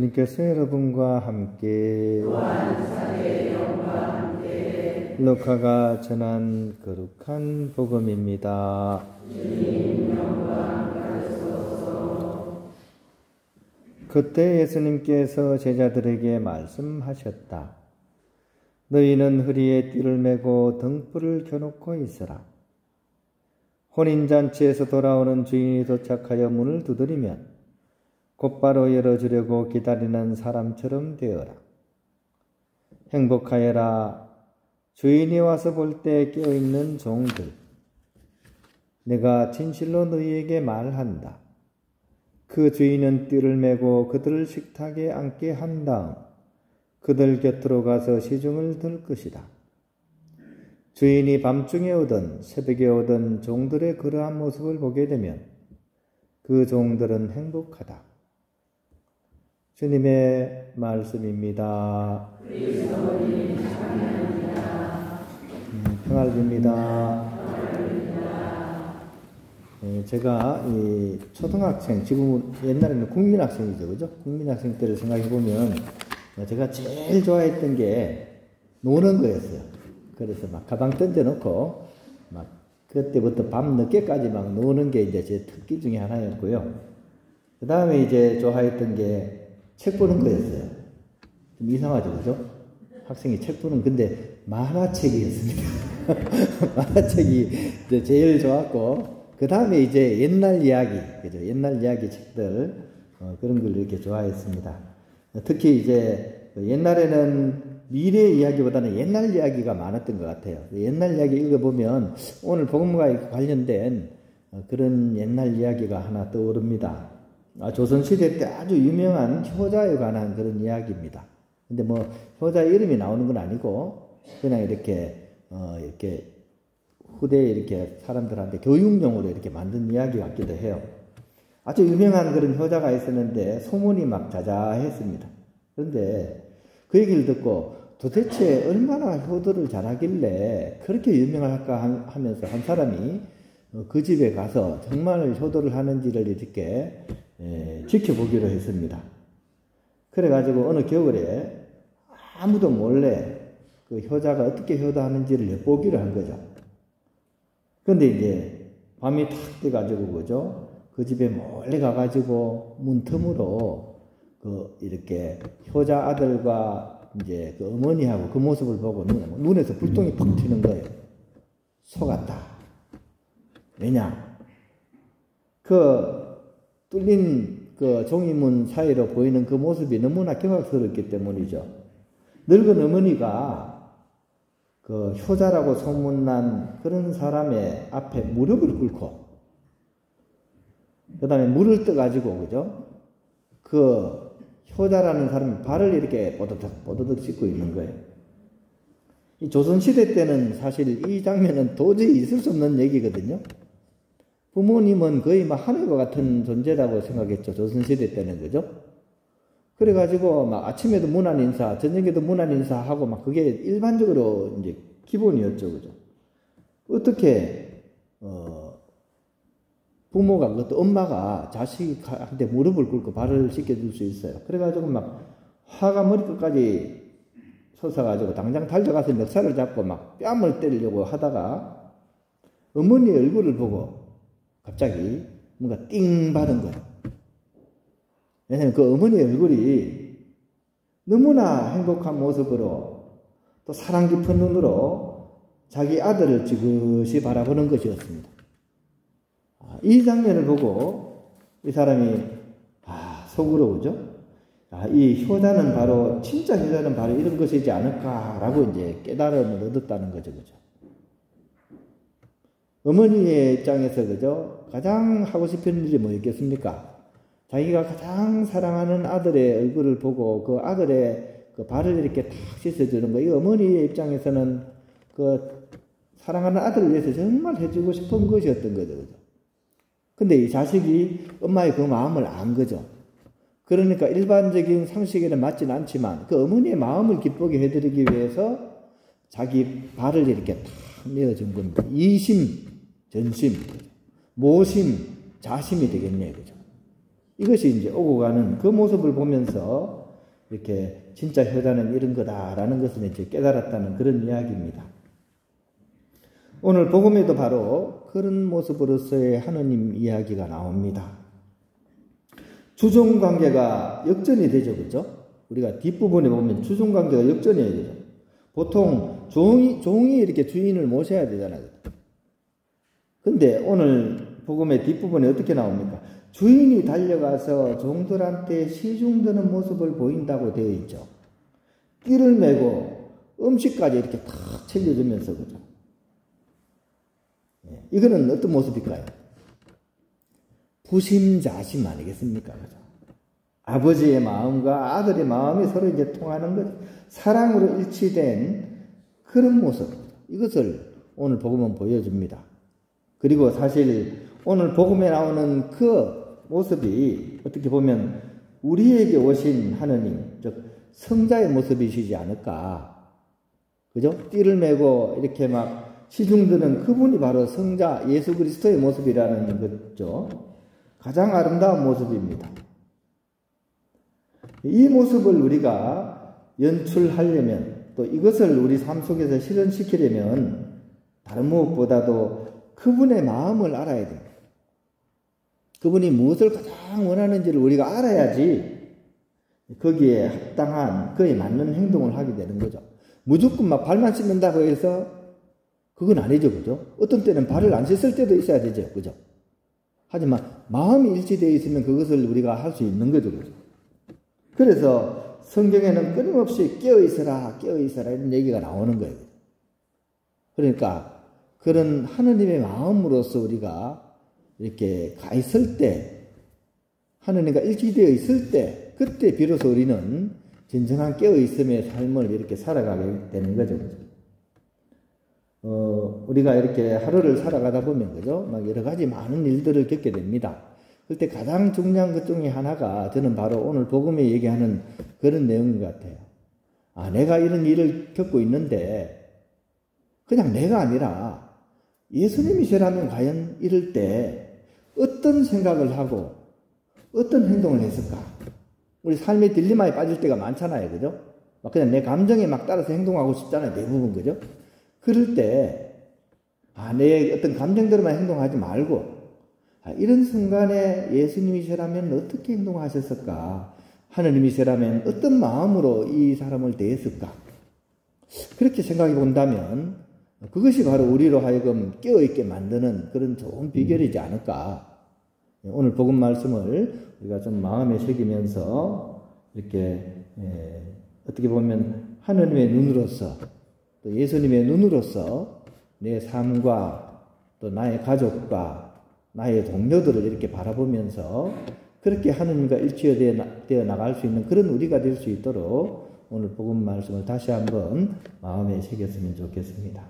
주님께서 여러분과 함께 루카가 전한 거룩한 복음입니다. 그때 예수님께서 제자들에게 말씀하셨다. 너희는 허리에 띠를 메고 등불을 켜놓고 있으라. 혼인잔치에서 돌아오는 주인이 도착하여 문을 두드리면 곧바로 열어주려고 기다리는 사람처럼 되어라. 행복하여라. 주인이 와서 볼 때 깨어있는 종들. 내가 진실로 너희에게 말한다. 그 주인은 띠를 메고 그들을 식탁에 앉게 한 다음 그들 곁으로 가서 시중을 들 것이다. 주인이 밤중에 오든 새벽에 오든 종들의 그러한 모습을 보게 되면 그 종들은 행복하다. 주님의 말씀입니다. 평화를 빕니다. 제가 이 초등학생, 지금 옛날에는 국민학생이죠, 그죠? 국민학생 때를 생각해보면 제가 제일 좋아했던 게 노는 거였어요. 그래서 막 가방 던져놓고 막 그때부터 밤 늦게까지 막 노는 게 이제 제 특기 중에 하나였고요. 그 다음에 이제 좋아했던 게 책 보는 거였어요. 좀 이상하죠, 그죠? 학생이 책 보는, 근데 만화책이었습니다. 만화책이 제일 좋았고, 그 다음에 이제 옛날 이야기, 그죠? 옛날 이야기 책들, 그런 걸 이렇게 좋아했습니다. 특히 이제 옛날에는 미래 이야기보다는 옛날 이야기가 많았던 것 같아요. 옛날 이야기 읽어보면 오늘 복음과 관련된 그런 옛날 이야기가 하나 떠오릅니다. 조선시대 때 아주 유명한 효자에 관한 그런 이야기입니다. 근데 뭐 효자 이름이 나오는 건 아니고 그냥 이렇게 후대에 이렇게 사람들한테 교육용으로 이렇게 만든 이야기 같기도 해요. 아주 유명한 그런 효자가 있었는데 소문이 막 자자했습니다. 그런데 그 얘기를 듣고 도대체 얼마나 효도를 잘하길래 그렇게 유명할까 하면서 한 사람이 그 집에 가서 정말 효도를 하는지를 이렇게 지켜보기로 했습니다. 그래가지고 어느 겨울에 아무도 몰래 그 효자가 어떻게 효도하는지를 엿보기로 한 거죠. 그런데 이제 밤이 탁 돼가지고 그죠? 그 집에 몰래 가가지고 문틈으로 이렇게 효자 아들과 이제 그 어머니하고 그 모습을 보고 눈에서 불똥이 팍 튀는 거예요. 속았다. 왜냐? 뚫린 종이문 사이로 보이는 그 모습이 너무나 경악스럽기 때문이죠. 늙은 어머니가 그 효자라고 소문난 그런 사람의 앞에 무릎을 꿇고, 그 다음에 물을 떠가지고, 그죠? 그 효자라는 사람이 발을 이렇게 뽀드득 씻고 있는 거예요. 이 조선시대 때는 사실 이 장면은 도저히 있을 수 없는 얘기거든요. 부모님은 거의 막 하늘과 같은 존재라고 생각했죠. 조선시대 때는, 그죠? 그래가지고 막 아침에도 문안 인사, 저녁에도 문안 인사하고 막 그게 일반적으로 이제 기본이었죠. 그죠? 어떻게, 부모가, 엄마가 자식한테 무릎을 꿇고 발을 씻겨줄 수 있어요. 그래가지고 막 화가 머리끝까지 솟아가지고 당장 달려가서 멱살을 잡고 막 뺨을 때리려고 하다가 어머니의 얼굴을 보고 갑자기 뭔가 띵 받은 거예요. 왜냐하면 그 어머니의 얼굴이 너무나 행복한 모습으로 또 사랑 깊은 눈으로 자기 아들을 지그시 바라보는 것이었습니다. 이 장면을 보고 이 사람이 속으로 그죠? 이 효자는 바로 진짜 효자는 바로 이런 것이지 않을까라고 이제 깨달음을 얻었다는 거죠, 그죠? 어머니의 입장에서 그죠? 가장 하고 싶은 일이 뭐였겠습니까? 자기가 가장 사랑하는 아들의 얼굴을 보고 그 아들의 그 발을 이렇게 탁 씻어주는 거. 이 어머니의 입장에서는 그 사랑하는 아들을 위해서 정말 해주고 싶은 것이었던 거죠, 그죠? 근데 이 자식이 엄마의 그 마음을 안 거죠. 그러니까 일반적인 상식에는 맞지는 않지만 그 어머니의 마음을 기쁘게 해드리기 위해서 자기 발을 이렇게 탁 내어준 겁니다. 이심, 전심, 모심, 자심이 되겠네요. 그죠? 이것이 이제 오고 가는 그 모습을 보면서 이렇게 진짜 효자는 이런 거다라는 것을 이제 깨달았다는 그런 이야기입니다. 오늘 복음에도 바로 그런 모습으로서의 하느님 이야기가 나옵니다. 주종관계가 역전이 되죠, 그죠? 우리가 뒷부분에 보면 주종관계가 역전이 되죠. 보통 종이 이렇게 주인을 모셔야 되잖아요. 근데 오늘 복음의 뒷부분에 어떻게 나옵니까? 주인이 달려가서 종들한테 시중드는 모습을 보인다고 되어 있죠. 띠를 메고 음식까지 이렇게 탁 챙겨주면서, 그죠? 이거는 어떤 모습일까요? 부심자심 아니겠습니까? 그죠? 아버지의 마음과 아들의 마음이 서로 이제 통하는 것, 사랑으로 일치된 그런 모습. 이것을 오늘 복음은 보여줍니다. 그리고 사실 오늘 복음에 나오는 그 모습이 어떻게 보면 우리에게 오신 하느님, 즉 성자의 모습이시지 않을까. 그죠? 띠를 메고 이렇게 막 시중드는 그분이 바로 성자 예수 그리스도의 모습이라는 거죠. 가장 아름다운 모습입니다. 이 모습을 우리가 연출하려면, 또 이것을 우리 삶 속에서 실현시키려면 다른 무엇보다도 그분의 마음을 알아야 됩니다. 그분이 무엇을 가장 원하는지를 우리가 알아야지 거기에 합당한, 그에 맞는 행동을 하게 되는 거죠. 무조건 막 발만 씻는다고 해서 그건 아니죠, 그죠? 어떤 때는 발을 안 씻을 때도 있어야 되죠, 그죠? 하지만 마음이 일치되어 있으면 그것을 우리가 할 수 있는 거죠, 그죠? 그래서 성경에는 끊임없이 깨어있어라, 깨어있어라 이런 얘기가 나오는 거예요. 그러니까 그런 하느님의 마음으로서 우리가 이렇게 가 있을 때, 하느님과 일치되어 있을 때, 그때 비로소 우리는 진정한 깨어있음의 삶을 이렇게 살아가게 되는 거죠. 우리가 이렇게 하루를 살아가다 보면, 그죠? 막 여러 가지 많은 일들을 겪게 됩니다. 그때 가장 중요한 것 중에 하나가 저는 바로 오늘 복음에 얘기하는 그런 내용인 것 같아요. 아, 내가 이런 일을 겪고 있는데, 그냥 내가 아니라 예수님이시라면 과연 이럴 때 어떤 생각을 하고 어떤 행동을 했을까? 우리 삶의 딜레마에 빠질 때가 많잖아요, 그죠? 막 그냥 내 감정에 막 따라서 행동하고 싶잖아요, 대부분, 그죠? 그럴 때, 내 어떤 감정대로만 행동하지 말고, 이런 순간에 예수님이시라면 어떻게 행동하셨을까? 하느님이시라면 어떤 마음으로 이 사람을 대했을까? 그렇게 생각해 본다면, 그것이 바로 우리로 하여금 깨어있게 만드는 그런 좋은 비결이지 않을까? 오늘 복음 말씀을 우리가 좀 마음에 새기면서, 이렇게, 어떻게 보면 하느님의 눈으로서, 또 예수님의 눈으로서 내 삶과 또 나의 가족과 나의 동료들을 이렇게 바라보면서 그렇게 하느님과 일치되어 나갈 수 있는 그런 우리가 될 수 있도록 오늘 복음 말씀을 다시 한번 마음에 새겼으면 좋겠습니다.